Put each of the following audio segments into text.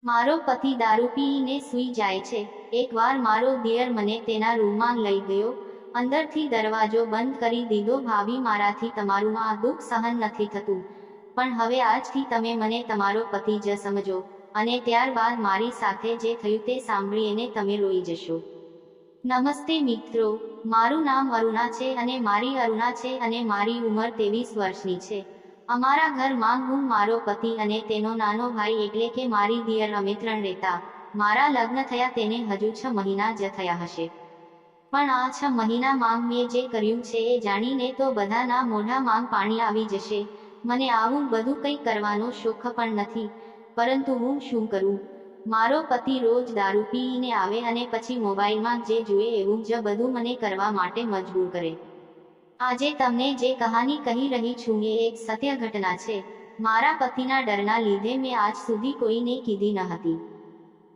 મારો પતિ દારૂ પીને સૂઈ જાય છે। એકવાર મારો દિયર મને તેના રૂમમાં લઈ ગયો, અંદરથી દરવાજો બંધ કરી દીધો। ભાભી, મારાથી તમારું આ દુઃખ સહન નથી થતું, પણ હવે આજથી તમે મને તમારો પતિ જ સમજો, અને ત્યારબાદ મારી સાથે જે થયું તે સાંભળીને તમે રોઈ જશો। નમસ્તે મિત્રો, મારું નામ અરુણા છે અને મારી અરુણા છે અને મારી ઉંમર 23 વર્ષની છે। અમારા ઘરમાં હું, મારો પતિ અને તેનો નાનો ભાઈ એટલે કે મારી દિયર અમે ત્રણ રહેતા। મારા લગ્ન થયા તેને હજુ 6 મહિના જ થયા હશે, પણ આ 6 મહિનામાં મેં જે કર્યું છે એ જાણીને તો બધાના મોઢામાં પાણી આવી જશે। મને આવું બધું કંઈ કરવાનો શોખ પણ નથી, પરંતુ હું શું કરું? મારો પતિ રોજ દારૂ પીને આવે અને પછી મોબાઈલમાં જે જુએ એવું જ બધું મને કરવા માટે મજબૂર કરે। આજે તમને જે કહાની કહી રહી છું એ એક સત્ય ઘટના છે। મારા પતિના ડરના લીધે મેં આજ સુધી કોઈને કીધી ન હતી।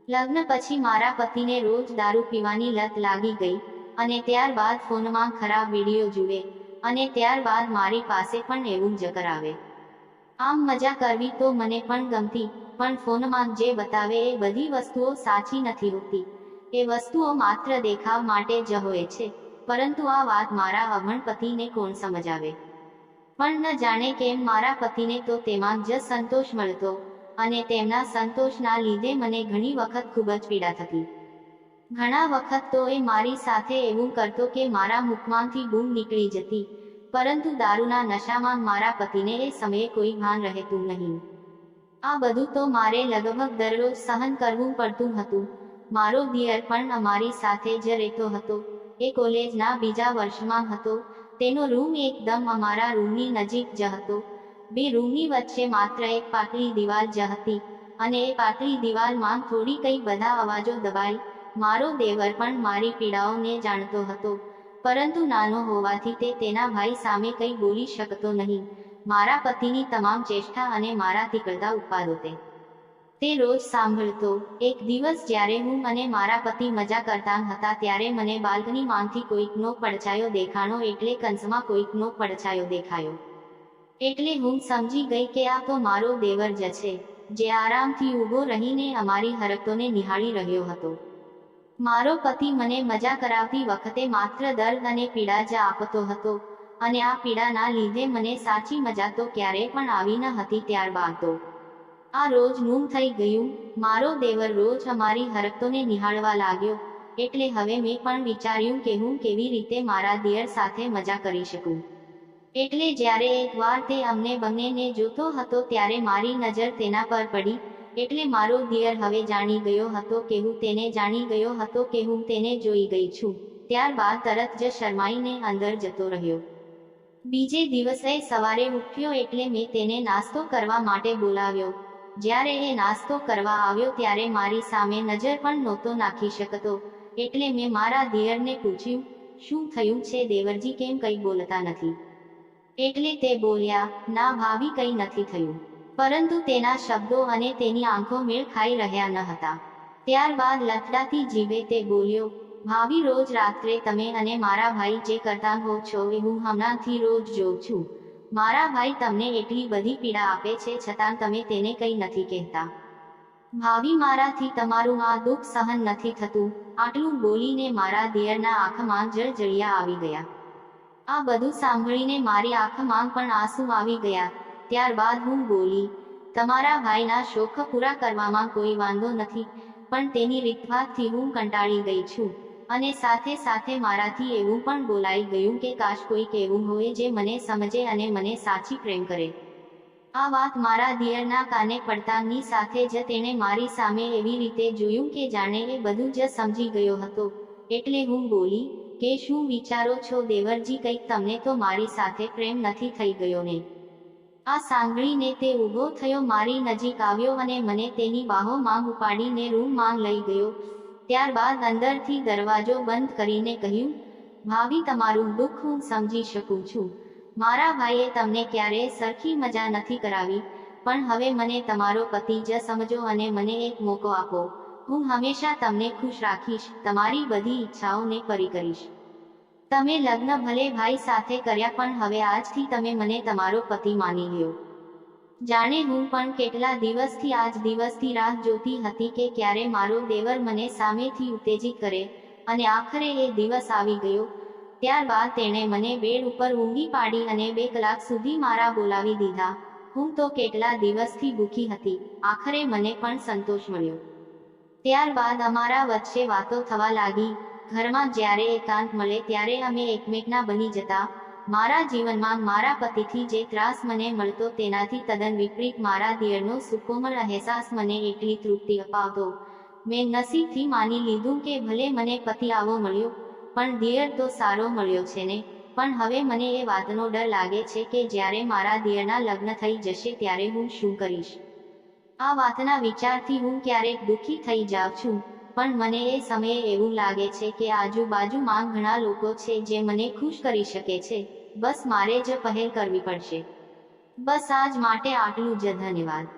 લગ્ન પછી મારા પતિને રોજ દારૂ પીવાની લત લાગી ગઈ, અને ત્યારબાદ ફોનમાં ખરાબ વિડીયો જુએ, અને ત્યારબાદ મારી પાસે પણ એવું જ કરાવે। આમ મજા કરવી તો મને પણ ગમતી, પણ ફોનમાં જે બતાવે એ બધી વસ્તુઓ સાચી નથી હોતી। એ વસ્તુઓ માત્ર દેખાવ માટે જ હોય છે, પરંતુ આ વાત મારા અભણ પતિને કોણ સમજાવે? પણ ન જાણે કેમ મારા પતિને તો તેમાં જ સંતોષ મળતો, અને તેમના સંતોષના લીધે મને ઘણી વખત ખૂબ જ પીડા થતી। ઘણા વખત તો એ મારી સાથે એવું કરતો કે મારા મુખમાંથી બૂમ નીકળી જતી, પરંતુ દારૂના નશામાં મારા પતિને એ સમયે કોઈ ભાન રહેતું નહીં। આ બધું તો મારે લગભગ દરરોજ સહન કરવું પડતું હતું। મારો દિયર પણ અમારી સાથે જ રહેતો હતો। એ કોલેજના બીજા વર્ષમાં હતો। તેનો રૂમ એકદમ અમારા રૂમની નજીક જ હતો। બે રૂમની વચ્ચે માત્ર એક પાતળી દિવાલ જ હતી, અને એ પાતળી દિવાલમાં થોડી કઈ બધા અવાજો દબાઈ। મારો દેવર પણ મારી પીડાઓને જાણતો હતો, પરંતુ નાનો હોવાથી તે તેના ભાઈ સામે કંઈ બોલી શકતો નહીં। મારા પતિની તમામ ચેષ્ટા અને મારાથી કરતા ઉત્પાદો તે રોજ સાંભળતો। એક દિવસ જ્યારે હું અને મારા પતિ મજા કરતા હતા ત્યારે મને બાલ્કનીમાંથી કોઈકનો પડછાયો દેખાણો, એટલે કંસમાં કોઈકનો પડછાયો દેખાયો। એટલે હું સમજી ગઈ કે આ તો મારો દેવર જ છે, જે આરામથી ઊભો રહીને અમારી હરકતોને નિહાળી રહ્યો હતો। મારો પતિ મને મજા કરાવતી વખતે માત્ર દર્દ અને પીડા જ આપતો હતો, અને આ પીડાના લીધે મને સાચી મજા તો ક્યારેય પણ આવી ન હતી। ત્યારબાદ તો આ રોજ નું થઈ ગયું। મારો દેવર રોજ અમારી હરકતોને નિહાળવા લાગ્યો, એટલે હવે મેં પણ વિચાર્યું કે હું કેવી રીતે મારા દિયર સાથે મજા કરી શકું। એટલે જ્યારે એકવાર તે અમને બંનેને જોતો હતો ત્યારે મારી નજર તેના પર પડી। એટલે મારો દિયર હવે જાણી ગયો હતો કે હું તેને જાણી ગયો હતો કે હું તેને જોઈ ગઈ છું। ત્યારબાદ તરત જ શરમાઈને અંદર જતો રહ્યો। બીજે દિવસે સવારે ઉઠ્યો એટલે મેં તેને નાસ્તો કરવા માટે બોલાવ્યો। જ્યારે એ નાસ્તો કરવા આવ્યો ત્યારે મારી સામે નજર પણ નહોતો નાખી શકતો, એટલે મેં મારા દિયરને પૂછ્યું, શું થયું છે દેવરજી, કેમ કંઈ બોલતા નથી? એટલે તે બોલ્યા, ના ભાભી, કંઈ નથી થયું। પરંતુ તેના શબ્દો અને તેની આંખો મેળ ખાઈ રહ્યા ન હતા। ત્યારબાદ લથડાતી જીભે તે બોલ્યો, ભાભી, રોજ રાત્રે તમે અને મારા ભાઈ જે કરતા હો છો એ હું હમણાંથી રોજ જોઉં છું। મારા ભાઈ તમને એટલી બધી પીડા આપે છે છતાં તમે તેને કંઈ નથી કહેતા। ભાભી, મારાથી તમારું આ દુઃખ સહન નથી થતું। આટલું બોલીને મારા દિયરના આંખમાં જળજળિયા આવી ગયા। આ બધું સાંભળીને મારી આંખમાં પણ આંસુ આવી ગયા। ત્યારબાદ હું બોલી, તમારા ભાઈના શોખ પૂરા કરવામાં કોઈ વાંધો નથી, પણ તેની રીતભાતથી હું કંટાળી ગઈ છું, અને સાથે સાથે મારાથી એવું પણ બોલાઈ ગયું કે કાશ કોઈક એવું હોય જે મને સમજે અને મને સાચી પ્રેમ કરે। આ વાત મારા દિયરના કાને પડતાની સાથે જ તેણે મારી સામે એવી રીતે જોયું કે જાણે એ બધું જ સમજી ગયો હતો। એટલે હું બોલી કે શું વિચારો છો દેવરજી, કંઈક તમને તો મારી સાથે પ્રેમ નથી થઈ ગયો ને? આ સાંભળીને તે ઊભો થયો, મારી નજીક આવ્યો અને મને તેની બાહોમાં ઉપાડીને રૂમમાં લઈ ગયો। ત્યારબાદ અંદરથી દરવાજો બંધ કરીને કહ્યું, ભાભી, તમારું દુઃખ હું સમજી શકું છું। મારા ભાઈએ તમને ક્યારેય સરખી મજા નથી કરાવી, પણ હવે મને તમારો પતિ જ સમજો અને મને એક મોકો આપો। હું હંમેશા તમને ખુશ રાખીશ, તમારી બધી ઈચ્છાઓને પૂરી કરીશ। તમે લગ્ન ભલે ભાઈ સાથે કર્યા, પણ હવે આજથી તમે મને તમારો પતિ માની લ્યો। જાણે હું પણ કેટલા દિવસથી આજ દિવસથી રાહ જોતી હતી કે ક્યારે મારો દેવર મને સામેથી ઉત્તેજિત કરે, અને આખરે એ દિવસ આવી ગયો. ત્યારબાદ તેણે મને બેડ ઉપર ઊંઘી પાડી અને 2 કલાક સુધી મારા બોલાવી દીધા. હું તો કેટલા દિવસથી ભૂખી હતી, આખરે મને પણ સંતોષ મળ્યો. ત્યારબાદ અમારા વચ્ચે વાતો થવા લાગી. ઘરમાં જ્યારે એકાંત મળે ત્યારે અમે એકમેકના બની જતા. મારા જીવનમાં મારા પતિથી જે ત્રાસ મને મળતો તેનાથી તદ્દન વિપરીત મારા દિયરનો સુકોમળ અહેસાસ મને એટલી તૃપ્તિ અપાવતો. મેં નસીબથી માની લીધું કે ભલે મને પતિ આવો મળ્યો, પણ દિયર તો સારો મળ્યો છે ને. પણ હવે મને એ વાતનો ડર લાગે છે કે જ્યારે મારા દિયરના લગ્ન થઈ જશે ત્યારે હું શું કરીશ. આ વાતના વિચારથી હું ક્યારેક દુઃખી થઈ જાઉં છું, પણ મને એ સમયે એવું લાગે છે કે આજુબાજુમાં ઘણા લોકો છે જે મને ખુશ કરી શકે છે. બસ મારે જ પહેલ કરવી પડશે. બસ આજ માટે આટલું જ. ધન્યવાદ.